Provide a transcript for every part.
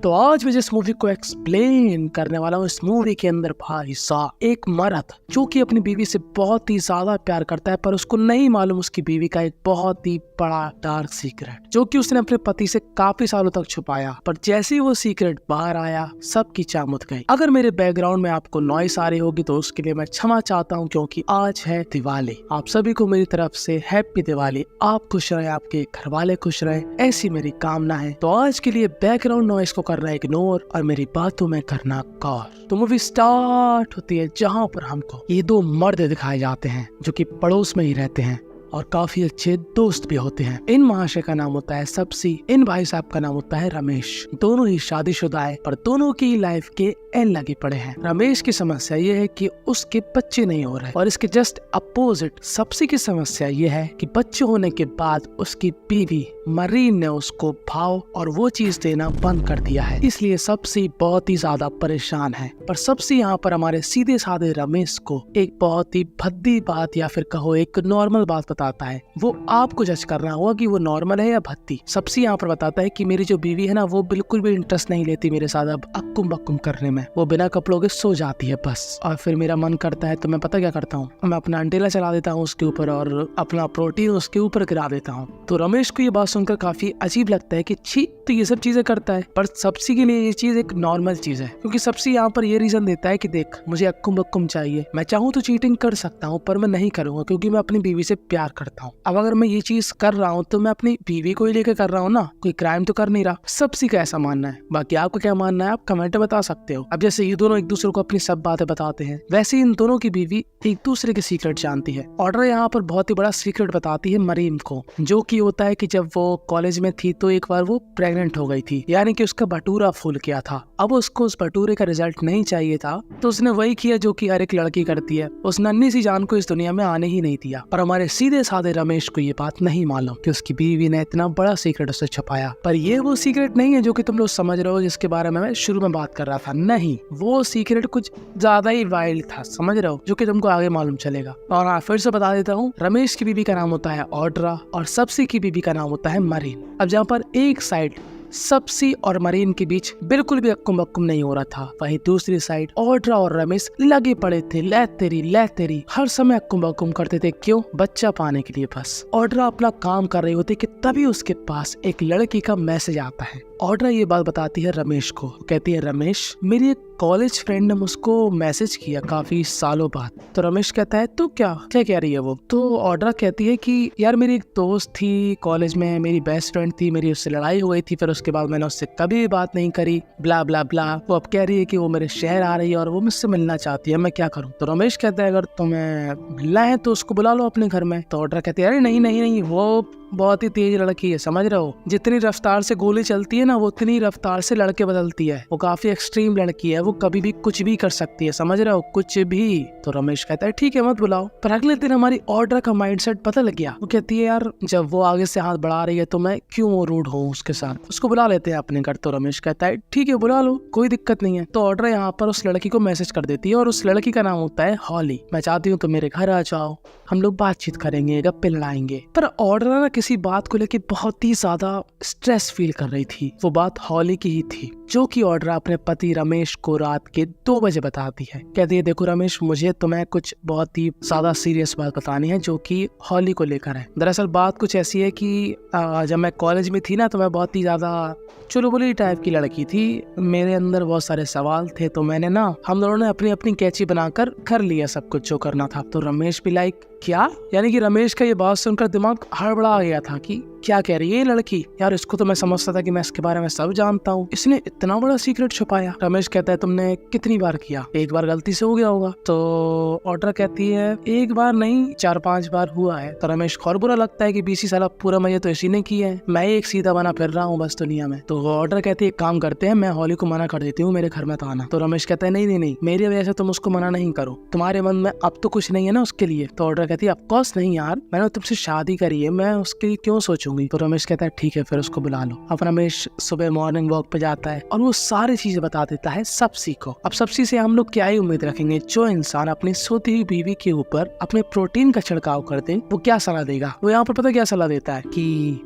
तो आज मैं जिस मूवी को एक्सप्लेन करने वाला हूँ, इस मूवी के अंदर भाई साहब एक मर्द जो कि अपनी बीवी से बहुत ही ज्यादा प्यार करता है, पर उसको नहीं मालूम उसकी बीवी का एक बहुत ही बड़ा डार्क सीक्रेट जो कि उसने अपने पति से काफी सालों तक छुपाया। पर जैसे ही वो सीक्रेट बाहर आया, सबकी चाह मुझ गई। अगर मेरे बैकग्राउंड में आपको नॉइस आ रही होगी तो उसके लिए मैं क्षमा चाहता हूँ, क्योंकि आज है दिवाली। आप सभी को मेरी तरफ से हैप्पी दिवाली। आप खुश रहे, आपके घर वाले खुश रहे, ऐसी मेरी कामना है। तो आज के लिए बैकग्राउंड नॉइस को करना इग्नोर और मेरी बातों में करना गौर। तो मूवी स्टार्ट होती है जहाँ पर हमको ये दो मर्द दिखाए जाते हैं जो कि पड़ोस में ही रहते हैं और काफी अच्छे दोस्त भी होते हैं। इन महाशय का नाम होता है सबसी, इन भाई साहब का नाम होता है रमेश। दोनों ही शादीशुदा है, पर दोनों की लाइफ के एंड लगे पड़े हैं। रमेश की समस्या ये है कि उसके बच्चे नहीं हो रहे, और इसके जस्ट अपोजिट सबसी की समस्या ये है कि बच्चे होने के बाद उसकी बीवी मरीन ने उसको भाव और वो चीज देना बंद कर दिया है। इसलिए सबसी बहुत ही ज्यादा परेशान है। पर सबसी यहाँ पर हमारे सीधे साधे रमेश को एक बहुत ही भद्दी बात या फिर कहो एक नॉर्मल बात बताता है। वो आपको जज करना होगा कि वो नॉर्मल है या भद्दी। सबसी यहाँ पर बताता है कि मेरी जो बीवी है ना, वो बिल्कुल भी इंटरेस्ट नहीं लेती मेरे साथ अब अक्कुम बक्कुम करने में। वो बिना कपड़ों के सो जाती है बस। और फिर मेरा मन करता है तो मैं पता क्या करता हूँ, मैं अपना अंटेला चला देता हूँ उसके ऊपर और अपना प्रोटीन उसके ऊपर गिरा देता हूँ। तो रमेश को ये बात सुनकर काफी अजीब लगता है कि छी, तो ये सब चीजें करता है। पर सबसी के लिए ये चीज एक नॉर्मल चीज है, क्योंकि सबसी यहाँ पर ये रीजन देता है कि देख, मुझे अक्कुम बक्कुम चाहिए, मैं चाहूँ तो चीटिंग कर सकता हूँ पर मैं नहीं करूंगा क्योंकि मैं अपनी बीवी से प्यार करता हूँ। अब अगर मैं ये चीज कर रहा हूँ तो मैं अपनी बीवी को ही लेकर कर रहा हूँ ना, कोई क्राइम तो कर नहीं रहा। सबसी का ऐसा मानना है। बाकी आपको क्या मानना है आप कमेंट में बता सकते हो। अब जैसे ये दोनों एक दूसरे को अपनी सब बातें बताते हैं, वैसे इन दोनों की बीवी एक दूसरे के सीक्रेट जानती है। ऑर्डर यहाँ पर बहुत ही बड़ा सीक्रेट बताती है मरीम को, जो कि होता है कि जब वो कॉलेज में थी तो एक बार वो प्रेग्नेंट हो गई थी, यानी कि उसका भटूरा फूल गया था। अब उसको उस भटूरे का रिजल्ट नहीं चाहिए था, तो उसने वही किया जो कि हर एक लड़की करती है, उस नन्ही सी जान को इस दुनिया में आने ही नहीं दिया। पर हमारे सीधे साधे रमेश को ये बात नहीं मालूम कि उसकी बीवी ने इतना बड़ा सीक्रेट उससे छुपाया। पर ये वो सीक्रेट नहीं है जो कि तुम लोग समझ रहे हो, जिसके बारे में मैं शुरू में बात कर रहा था। नहीं, वो सीक्रेट कुछ ज्यादा ही वाइल्ड था, समझ रहे हो, जो कि तुमको आगे मालूम चलेगा। और हाँ, फिर से बता देता हूँ, रमेश की बीवी का नाम होता है ऑड्रा और सबसी की बीवी का नाम होता है मरीन। अब जहाँ पर एक साइड सबसी और मरीन के बीच बिल्कुल भी अक्कुम बक्कुम नहीं हो रहा था, वहीं दूसरी साइड ऑड्रा और रमेश लगे पड़े थे, ले तेरी हर समय अक्कुम बक्कुम करते थे। क्यों? बच्चा पाने के लिए बस। ऑड्रा अपना काम कर रही होती कि तभी उसके पास एक लड़की का मैसेज आता है। ऑड्रा ये बात बताती है रमेश को, कहती है रमेश, मेरी एक कॉलेज फ्रेंड ने मुझको मैसेज किया काफी सालों बाद। तो रमेश कहता है तो क्या कह रही है वो? तो ऑड्रा कहती है कि यार मेरी एक दोस्त थी कॉलेज में, मेरी बेस्ट फ्रेंड थी, मेरी उससे लड़ाई हो गई थी, फिर उसके बाद मैंने उससे कभी भी बात नहीं करी, ब्ला ब्ला ब्ला। वो अब कह रही है कि वो मेरे शहर आ रही है और वो मुझसे मिलना चाहती है, मैं क्या करूँ? तो रमेश कहता है अगर तुम्हें मिलना है तो उसको बुला लो अपने घर में। तो ऑड्रा कहती है अरे नहीं, वो बहुत ही तेज लड़की है, समझ रहे हो, जितनी रफ्तार से गोली चलती है ना, वो उतनी रफ्तार से लड़के बदलती है। वो काफी एक्सट्रीम लड़की है, वो कभी भी कुछ भी कर सकती है, समझ रहे हो, कुछ भी। तो रमेश कहता है ठीक है मत बुलाओ। पर अगले दिन हमारी ऑर्डर का माइंडसेट बदल गया। वो कहती है यार जब वो आगे से हाथ बढ़ा रही है तो मैं क्यों रूड हूँ उसके साथ, उसको बुला लेते हैं अपने घर। तो रमेश कहता है ठीक है बुला लो, कोई दिक्कत नहीं है। तो ऑर्डर यहाँ पर उस लड़की को मैसेज कर देती है और उस लड़की का नाम होता है हॉली। मैं चाहती हूँ तो मेरे घर आ जाओ, हम लोग बातचीत करेंगे, गप्पे लड़ाएंगे। पर ऑर्डर ना किसी बात को लेकर बहुत ही ज्यादा स्ट्रेस फील कर रही थी। वो बात हॉली की ही थी, जो कि ऑर्डर अपने पति रमेश को रात के 2 बजे बताती है। कहती है देखो रमेश, मुझे तुम्हें कुछ बहुत ही ज्यादा सीरियस बात बतानी है जो कि हॉली को लेकर है। दरअसल बात कुछ ऐसी है कि जब मैं कॉलेज में थी ना, तो मैं बहुत ही ज्यादा चुलबुली टाइप की लड़की थी, मेरे अंदर बहुत सारे सवाल थे, तो मैंने ना, हम दोनों ने अपनी अपनी कैची बनाकर कर लिया सब कुछ जो करना था। तो रमेश भी लाइक क्या, यानी कि रमेश का ये बात सुनकर दिमाग हड़बड़ा गया था कि क्या कह रही है ये लड़की, यार इसको तो मैं समझता था कि मैं इसके बारे में सब जानता हूँ, इसने इतना बड़ा सीक्रेट छुपाया। रमेश कहता है तुमने कितनी बार किया? एक बार गलती से हो गया होगा। तो ऑर्डर कहती है एक बार नहीं 4-5 बार हुआ है। तो रमेश को और बुरा लगता है कि 20 साल पूरा मजे तो इसी ने किए हैं, मैं एक सीधा बना फिर रहा हूँ बस दुनिया में। तो ऑर्डर कहती है एक काम करते हैं, मैं हॉली को मना कर देती हूँ मेरे घर में तो आना। तो रमेश कहता है नहीं, मेरी वजह से तुम उसको मना नहीं करो, तुम्हारे मन में अब तो कुछ नहीं है ना उसके लिए। तो ऑर्डर कहती है ऑफकोर्स नहीं यार, मैंने तुमसे शादी करी है, मैं उसके लिए क्यों सोचूं, दूंगी। तो रमेश कहता है ठीक है, फिर उसको बुला लो। अब रमेश सुबह मॉर्निंग वॉक पे जाता है और वो सारी चीजें बता देता है सप्सी को। अब सप्सी से हम लोग क्या ही उम्मीद रखेंगे, जो इंसान अपनी सोती हुई बीवी के ऊपर अपने प्रोटीन का छिड़काव कर दे वो क्या सलाह देगा। वो यहाँ पर पता क्या सलाह देता है कि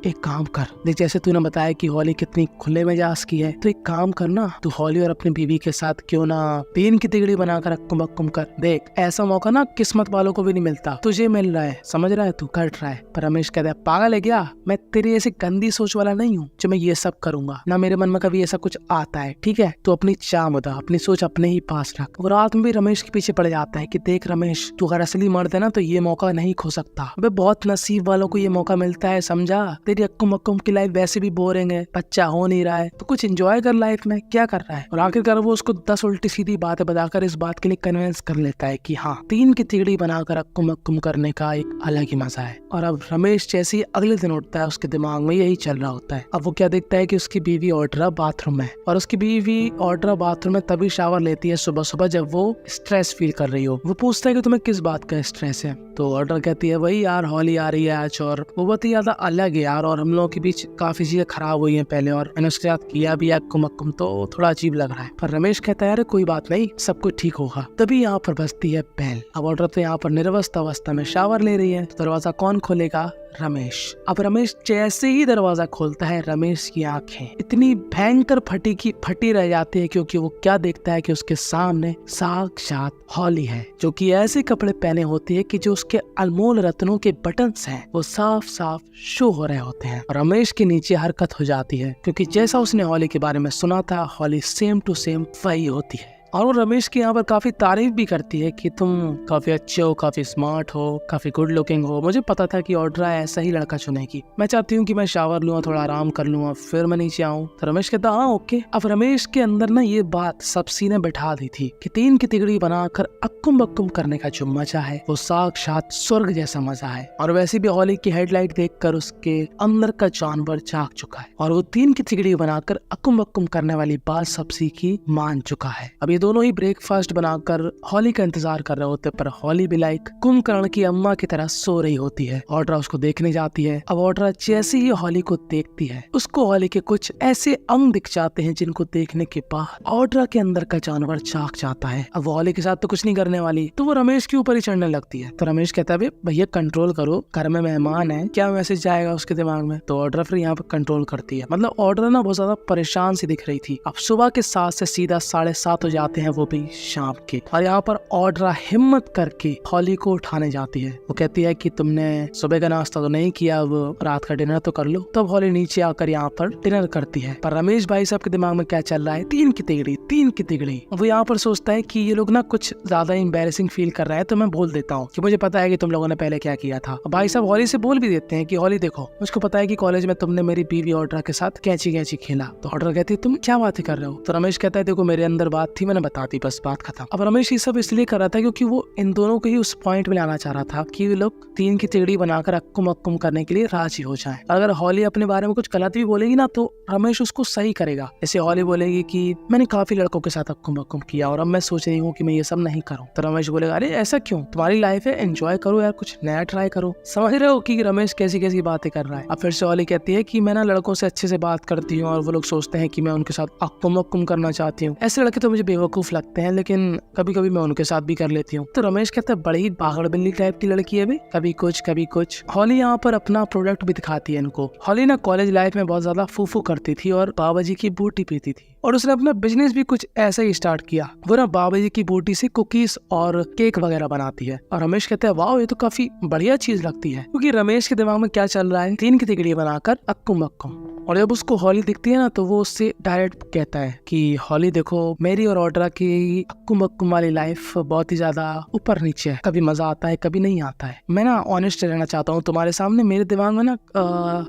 एक काम कर, देख जैसे तूने बताया कि हॉली कितनी खुले मिजाज की है, तो एक काम करना, तू हॉली और अपनी बीवी के साथ क्यों ना 3 की तिगड़ी बनाकर अक्कुम बक्कुम कर देख। ऐसा मौका ना किस्मत वालों को भी नहीं मिलता, तुझे मिल रहा है, समझ रहा है, तू कर रहा है। पर रमेश कहता है पागल है क्या, मैं तेरी ऐसी गंदी सोच वाला नहीं हूँ जो मैं ये सब करूंगा, ना मेरे मन में कभी ऐसा कुछ आता है। ठीक है, तो अपनी चाह मुदा, अपनी सोच अपने ही पास रख। वो रात में भी रमेश के पीछे पड़ जाता है कि देख रमेश, तू अगर असली मर्द है ना तो ये मौका नहीं खो सकता। अबे बहुत नसीब वालों को ये मौका मिलता है, समझा। तेरी अक्कुम अक्कुम की लाइफ वैसे भी बोरिंग है, बच्चा हो नहीं रहा है, तो कुछ एंजॉय कर लाइफ में, क्या कर रहा है। और आखिरकार वो उसको 10 उल्टी सीधी बातें बताकर इस बात के लिए कन्विंस कर लेता है कि हाँ, 3 की तिगड़ी बनाकर अक्कुम अक्कुम करने का एक अलग ही मजा है। और अब रमेश जैसे ही अगले दिन उठता है उसके दिमाग में यही चल रहा होता है। अब वो क्या देखता है कि उसकी बीवी ऑड्रा बाथरूम में, और उसकी बीवी ऑड्रा बाथरूम में तभी शावर लेती है सुबह सुबह जब वो स्ट्रेस फील कर रही हो। वो पूछता है कि तुम्हें किस बात का स्ट्रेस है, तो ऑड्रा कहती है वही यार, हॉली आ रही है आज और वो बहुत ही ज्यादा अलग है यार, और हम लोगों के बीच काफी चीजें खराब हुई हैं पहले, और मैंने उसके साथ किया भी अक्कुम अक्कुम, तो थोड़ा अजीब लग रहा है। पर रमेश कहता है यार कोई बात नहीं, सब कुछ ठीक होगा। तभी यहाँ पर बजती है बेल। अब ऑड्रा तो यहाँ पर निर्वस्त अवस्था में शावर ले रही है, तो दरवाजा कौन खोलेगा, रमेश। अब रमेश जैसे ही दरवाजा खोलता है, रमेश की आंखें इतनी भयंकर फटी रह जाती है, क्योंकि वो क्या देखता है कि उसके सामने साक्षात हॉली है, जो कि ऐसे कपड़े पहने होती है कि जो उसके अनमोल रत्नों के बटन्स हैं वो साफ साफ शो हो रहे होते हैं। और रमेश के नीचे हरकत हो जाती है, क्योंकि जैसा उसने हॉली के बारे में सुना था, हॉली सेम टू सेम वही होती है। और वो रमेश की यहाँ पर काफी तारीफ भी करती है कि तुम काफी अच्छे हो, काफी स्मार्ट हो, काफी गुड लुकिंग हो। मुझे पता था कि ऑड्रा ऐसा ही लड़का चुनेगी। मैं चाहती हूँ कि मैं शावर लूँ, थोड़ा आराम कर लूँ, फिर मैं नीचे आऊँ। तो रमेश कहता हाँ ओके। अब रमेश के अंदर ना ये बात सप्सी ने बैठा दी थी कि 3 की तिगड़ी बनाकर अक्कुम बक्कुम करने का जो मजा है वो साक्षात स्वर्ग जैसा मजा है। और वैसे भी हॉली की हेडलाइट देखकर उसके अंदर का जानवर जाग चुका है, और वो 3 की तिगड़ी बनाकर अक्कुम बक्कुम करने वाली बात सप्सी की मान चुका है। अब ये दोनों ही ब्रेकफास्ट बनाकर हॉली का इंतजार कर रहे होते, पर हॉली भी लाइक कुंभकर्ण की अम्मा की तरह सो रही होती है। ऑड्रा उसको देखने जाती है। अब ऑड्रा जैसे ही हॉली को देखती है, उसको हॉली के कुछ ऐसे अंग दिख जाते हैं जिनको देखने के बाद ऑड्रा के अंदर का जानवर जाग जाता है। अब हॉली के साथ तो कुछ नहीं करने वाली, तो वो रमेश के ऊपर ही चढ़ने लगती है। तो रमेश कहता है भैया कंट्रोल करो, घर में मेहमान है, क्या मैसेज जाएगा उसके दिमाग में। तो ऑड्रा फिर यहाँ पे कंट्रोल करती है। मतलब ऑड्रा ना बहुत ज्यादा परेशान सी दिख रही थी। अब सुबह के 7 से सीधा 7:30 हो जाते हैं, वो भी शाम के। और यहाँ पर ऑड्रा हिम्मत करके हॉली को उठाने जाती है। वो कहती है कि तुमने सुबह का नाश्ता तो नहीं किया, अब रात का डिनर तो कर लो। तब हॉली नीचे आकर यहाँ पर डिनर करती है। पर रमेश भाई साहब के दिमाग में क्या चल रहा है, 3 की तिगड़ी, 3 की तिगड़ी। वो यहाँ पर सोचता है कि ये लोग ना कुछ ज्यादा एम्बैरेसिंग फील कर रहे हैं, तो मैं बोल देता हूँ कि मुझे पता है कि तुम लोगों ने पहले क्या किया था। भाई साहब हॉली से बोल भी देते हैं कि हॉली देखो, मुझको पता है कि कॉलेज में तुमने मेरी बीवी ऑड्रा के साथ कैंची कैंची खेला। तो ऑड्रा कहती है तुम क्या बातें कर रहे हो। तो रमेश कहता है देखो मेरे अंदर बात थी, मैंने बता दी, बस बात खत्म। अब रमेश ये सब इसलिए कर रहा था क्योंकि वो इन दोनों को ही उस पॉइंट में लाना चाह रहा था कि वे लोग 3 की तिगड़ी बनाकर अक्कुम अक्कुम करने के लिए राजी हो जाएं। अगर हॉली अपने बारे में कुछ गलत भी बोलेगी ना तो रमेश उसको सही करेगा। जैसे हॉली बोलेगी कि मैंने काफी लड़कों के साथ अक्कुम अक्कुम किया और अब मैं सोच रही हूँ कि मैं ये सब नहीं करूँ। तो रमेश बोलेगा अरे ऐसा क्यों, तुम्हारी लाइफ है, एंजॉय करो यार, कुछ नया ट्राई करो। समझ रहे हो कि रमेश कैसी कैसी बातें कर रहा है। अब फिर से हॉली कहती है कि मैं ना लड़कों से अच्छे से बात करती हूँ और वो लोग सोचते हैं कि मैं उनके साथ अक्कुम अक्कुम करना चाहती हूँ। ऐसे लड़के तो मुझे बेवकूफ लगते हैं, लेकिन कभी कभी मैं उनके साथ भी कर लेती हूँ। तो रमेश कहता है बड़ी भागड़ बिल्ली टाइप की लड़की है, कभी कुछ कभी कुछ। हॉली यहाँ पर अपना प्रोडक्ट भी दिखाती है इनको। हॉली ना कॉलेज लाइफ में बहुत ज्यादा फूफू करती थी और बाबा जी की बूटी पीती थी, और उसने अपना बिजनेस भी कुछ ऐसा ही स्टार्ट किया। वो ना बाबा जी की बूटी से कुकीज और केक वगैरह बनाती है। और रमेश कहते हैं वाह ये तो काफी बढ़िया चीज लगती है, क्योंकि रमेश के दिमाग में क्या चल रहा है, 3 की तिगड़ी बनाकर अक्कुम अक्कुम। और जब उसको हॉली दिखती है ना तो वो उससे डायरेक्ट कहता है कि हॉली देखो मेरी और ऑड्रा की अक्कुम अक्कुम वाली लाइफ बहुत ही ज्यादा ऊपर नीचे है, कभी मजा आता है कभी नहीं आता है। मैं ना ऑनेस्ट रहना चाहता हूँ तुम्हारे सामने, मेरे दिमाग में ना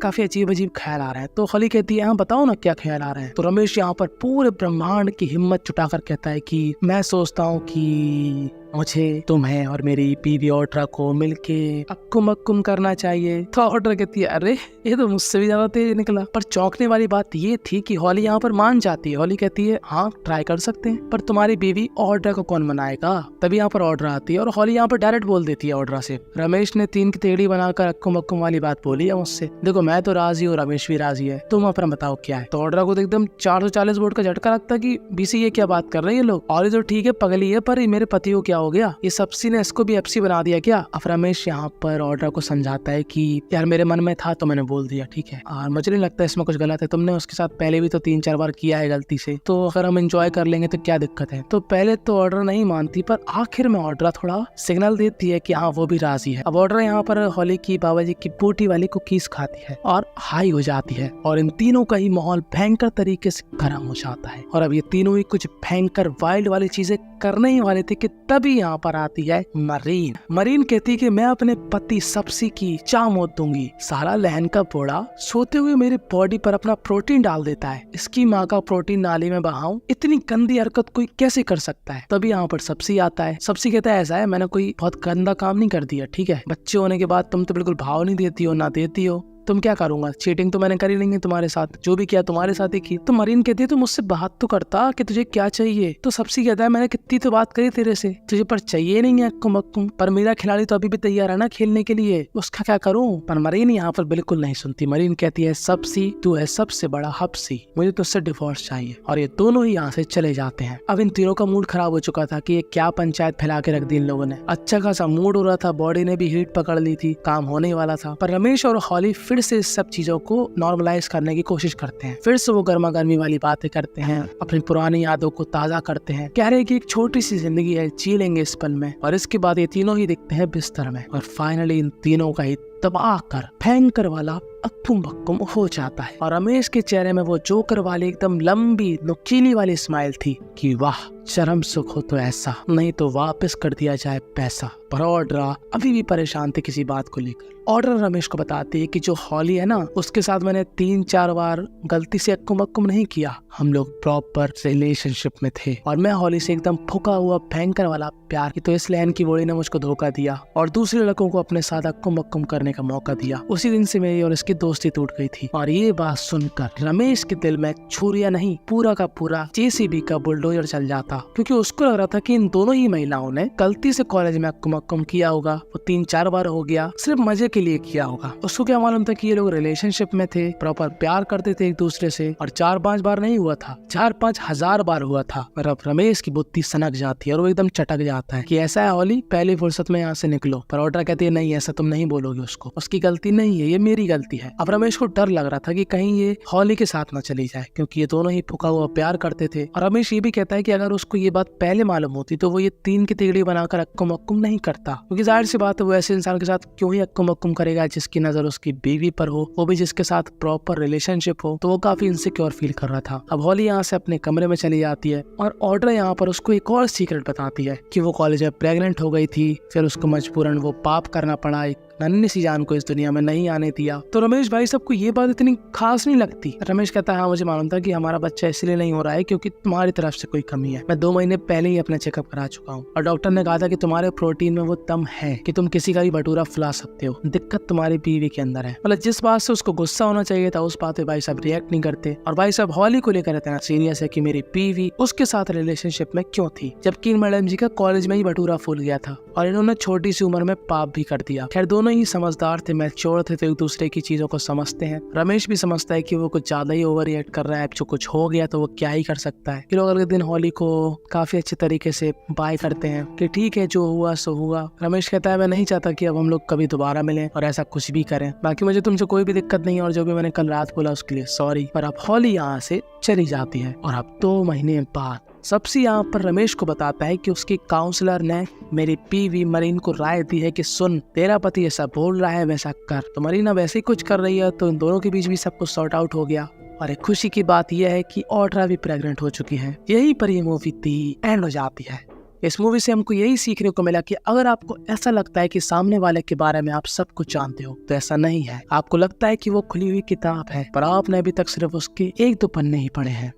काफी अजीब अजीब ख्याल आ रहे हैं। तो हॉली कहती है हाँ बताओ ना क्या ख्याल आ रहे हैं। तो रमेश यहाँ पर पूरे ब्रह्मांड की हिम्मत जुटाकर कहता है कि मैं सोचता हूँ कि मुझे तुम्हें और मेरी बीवी ऑड्रा को मिलके अक्कुम अक्कुम करना चाहिए। तो ऑड्रा कहती है अरे ये तो मुझसे भी ज्यादा तेज निकला। पर चौंकने वाली बात ये थी कि हॉली यहाँ पर मान जाती है। हॉली कहती है हाँ ट्राई कर सकते हैं, पर तुम्हारी बीवी ऑड्रा को कौन मनाएगा। तभी यहाँ पर ऑड्रा आती है और हॉली यहाँ पर डायरेक्ट बोल देती है ऑड्रा से, रमेश ने 3 की टेढ़ी बनाकर अक्कुम अक्कुम वाली बात बोली है मुझसे। देखो मैं तो राजी हूँ, रमेश भी राजी है, तुम अपना बताओ क्या है। तो ऑड्रा को एकदम 440 वोल्ट का झटका लगता है कि बीसी ये क्या बात कर रहे हैं ये लोग। और ये तो ठीक है पगली है, पर मेरे पति को क्या हो गया, ये सबसी ने इसको भी एफसी बना दिया क्या। अब रमेश यहाँ पर ऑड्रा को समझाता है कि यार मेरे मन में था तो मैंने बोल दिया, ठीक है, और मुझे नहीं लगता इसमें कुछ गलत है। तुमने उसके साथ पहले भी तो 3-4 बार किया है गलती से, तो अगर हम एंजॉय कर लेंगे तो क्या दिक्कत है। तो पहले तो ऑड्रा नहीं मानती, पर आखिर में ऑड्रा थोड़ा सिग्नल देती है कि हाँ वो भी राजी है। अब ऑड्रा यहाँ पर हॉली की बाबा जी की बूटी वाली कुकीज खाती है और हाई हो जाती है, और इन तीनों का ही माहौल भयंकर तरीके से गर्म हो जाता है। और अब ये तीनों ही कुछ भयंकर वाइल्ड वाली चीजें करने ही वाले थे कि तभी यहाँ पर आती है मरीन। मरीन कहती है कि मैं अपने पति सबसी की चाह मौत दूंगी। सारा लहन का पोड़ा सोते हुए मेरी बॉडी पर अपना प्रोटीन डाल देता है, इसकी माँ का प्रोटीन नाली में बहाऊं, इतनी गंदी हरकत कोई कैसे कर सकता है। तभी यहाँ पर सबसी आता है। सबसी कहता है ऐसा है, मैंने कोई बहुत गंदा काम नहीं कर दिया, ठीक है, बच्चे होने के बाद तुम तो बिल्कुल भाव नहीं देती हो, ना देती हो, तुम क्या करूंगा, चीटिंग तो मैंने करी नहीं है तुम्हारे साथ, जो भी किया तुम्हारे साथ ही की। तो मरीन कहती है तो मुझसे बात तो करता कि तुझे क्या चाहिए। तो सबसे कहता है मैंने कितनी तो बात करी तेरे से, तुझे पर चाहिए नहीं है अक्कुम अक्कुम, पर मेरा खिलाड़ी तो अभी भी तैयार है ना खेलने के लिए, उसका क्या करूं। पर मरीन यहाँ पर बिल्कुल नहीं सुनती। मरीन कहती है सबसी तू है सबसे बड़ा हब्सी, मुझे तुझसे डिवोर्स चाहिए। और ये दोनों ही यहाँ से चले जाते हैं। अब इन तीनों का मूड खराब हो चुका था कि ये क्या पंचायत फैला के रख दी इन लोगों ने। अच्छा खासा मूड हो रहा था, बॉडी ने भी हीट पकड़ ली थी, काम होने वाला था। पर रमेश और हॉली फिर से इस सब चीजों को नॉर्मलाइज करने की कोशिश करते हैं। फिर से वो गर्मा गर्मी वाली बातें करते हैं, अपनी पुरानी यादों को ताजा करते हैं, कह रहे हैं कि एक छोटी सी जिंदगी है, जी लेंगे इस पल में। और इसके बाद ये तीनों ही दिखते हैं बिस्तर में, और फाइनली इन तीनों का ही तबाह कर भयंकर वाला अक्कुम बक्कुम हो जाता है। और रमेश के चेहरे में वो जोकर वाली एकदम लंबी नुकीली वाली स्माइल थी कि वाह चरम सुख हो तो ऐसा, नहीं तो वापस कर दिया जाए पैसा। पर ऑड्रा अभी भी परेशान थे किसी बात को लेकर। ऑड्रा रमेश को बताती है कि जो हॉली है ना, उसके साथ मैंने 3-4 बार गलती से अक्कुम अक्कुम नहीं किया, हम लोग प्रॉपर रिलेशनशिप में थे, और मैं हॉली से एकदम फुका हुआ भयंकर वाला प्यार की, तो इस लहन की बोली ने मुझको धोखा दिया और दूसरे लड़कों को अपने साथ अक्कुम अक्कुम करने का मौका दिया। उसी दिन से मेरी और इसकी दोस्ती टूट गई थी। और ये बात सुनकर रमेश के दिल में छुरिया नहीं, पूरा का पूरा जेसीबी का बुलडोजर चल जाता, क्योंकि उसको लग रहा था कि इन दोनों ही महिलाओं ने गलती से कॉलेज में अक्कुम अक्कुम किया होगा। वो 3-4 बार हो गया, सिर्फ मजे के लिए किया होगा। उसको क्या मालूम था कि ये लोग रिलेशनशिप में थे, प्रॉपर प्यार करते थे एक दूसरे से, और 4-5 बार नहीं हुआ था, 4-5 हजार बार हुआ था। पर अब रमेश की बुद्धि सनक जाती है और वो एकदम चटक जाता है कि ऐसा है हॉली, पहली फुर्सत में यहाँ से निकलो। पर ऑड्रा कहती है नहीं ऐसा तुम नहीं बोलोगे, उसको उसकी गलती नहीं है, ये मेरी गलती है। अब रमेश को डर लग रहा था कि कहीं ये हॉली के साथ ना चली जाए, क्योंकि ये दोनों ही फुका हुआ प्यार करते थे। और रमेश ये भी कहता है कि अगर उसको ये बात पहले मालूम होती तो वो ये 3 की तिगड़ी बनाकर अक्कुम अक्कुम नहीं करता, क्योंकि जाहिर सी बात है वो ऐसे इंसान के साथ क्यों ही अक्कुम अक्कुम करेगा जिसकी नजर उसकी बीवी पर हो, वो भी जिसके साथ प्रॉपर रिलेशनशिप हो। तो वो काफी इनसिक्योर फील कर रहा था। अब हॉली यहाँ से अपने कमरे में चली जाती है और ऑड्रा यहाँ पर उसको एक और सीक्रेट बताती है कि वो कॉलेज में प्रेग्नेंट हो गई थी, फिर उसको मजबूरन वो पाप करना पड़ा, एक नन्ही सी जान को इस दुनिया में नहीं आने दिया। तो रमेश भाई सबको ये बात इतनी खास नहीं लगती। रमेश कहता है हाँ मुझे मालूम था कि हमारा बच्चा इसलिए नहीं हो रहा है क्योंकि तुम्हारी तरफ से कोई कमी है। मैं 2 महीने पहले ही अपना चेकअप करा चुका हूँ और डॉक्टर ने कहा था कि तुम्हारे प्रोटीन में वो दम है कि तुम किसी का भी भटूरा फुला सकते हो, दिक्कत तुम्हारी बीवी के अंदर है। मतलब जिस बात से उसको गुस्सा होना चाहिए था उस बात पे भाई साहब रिएक्ट नहीं करते। और भाई साहब हॉली को लेकर इतना सीरियस है कि मेरी बीवी उसके साथ रिलेशनशिप में क्यों थी, जबकि मैडम जी का कॉलेज में ही भटूरा फूल गया था और इन्होंने छोटी सी उम्र में पाप भी कर दिया। खैर दोनों ही समझदार थे, मैच्योर थे, तो एक दूसरे की चीजों को समझते हैं। रमेश भी समझता है कि वो कुछ ज्यादा ही ओवर रिएक्ट कर रहा है, जो कुछ हो गया तो वो क्या ही कर सकता है। फिर अगले दिन हॉली को काफी अच्छे तरीके से बाय करते हैं कि ठीक है जो हुआ सो हुआ। रमेश कहता है मैं नहीं चाहता कि अब हम लोग कभी दोबारा मिलें और ऐसा कुछ भी करें, बाकी मुझे तुमसे कोई भी दिक्कत नहीं है और जो भी मैंने कल रात बोला उसके लिए सॉरी। पर अब हॉली यहाँ से चली जाती है और अब 2 महीने बाद सबसे यहाँ पर रमेश को बताता है कि उसकी काउंसलर ने मेरी बीवी मरीन को राय दी है कि सुन तेरा पति ऐसा बोल रहा है वैसा कर। तो मरीना वैसे ही कुछ कर रही है, तो इन दोनों के बीच भी सब कुछ सॉर्ट आउट हो गया। और एक खुशी की बात यह है कि ऑड्रा भी प्रेग्नेंट हो चुकी है। यही पर ये मूवी थी एंड हो जाती है। इस मूवी से हमको यही सीखने को मिला कि अगर आपको ऐसा लगता है कि सामने वाले के बारे में आप सब कुछ जानते हो तो ऐसा नहीं है। आपको लगता है कि वो खुली हुई किताब है पर आपने अभी तक सिर्फ उसके 1-2 पन्ने ही पढ़े हैं।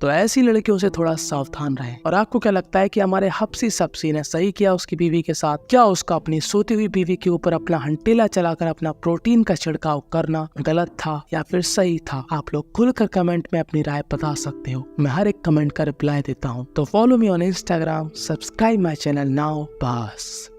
तो ऐसी लड़कियों से थोड़ा सावधान रहें। और आपको क्या लगता है कि हमारे हफ्सी सब्सी ने सही किया उसकी बीवी के साथ? क्या उसका अपनी सोती हुई बीवी के ऊपर अपना हंटेला चलाकर अपना प्रोटीन का छिड़काव करना गलत था या फिर सही था? आप लोग खुलकर कमेंट में अपनी राय बता सकते हो। मैं हर एक कमेंट का रिप्लाई देता हूँ। तो follow me on Instagram, subscribe my channel now. बस।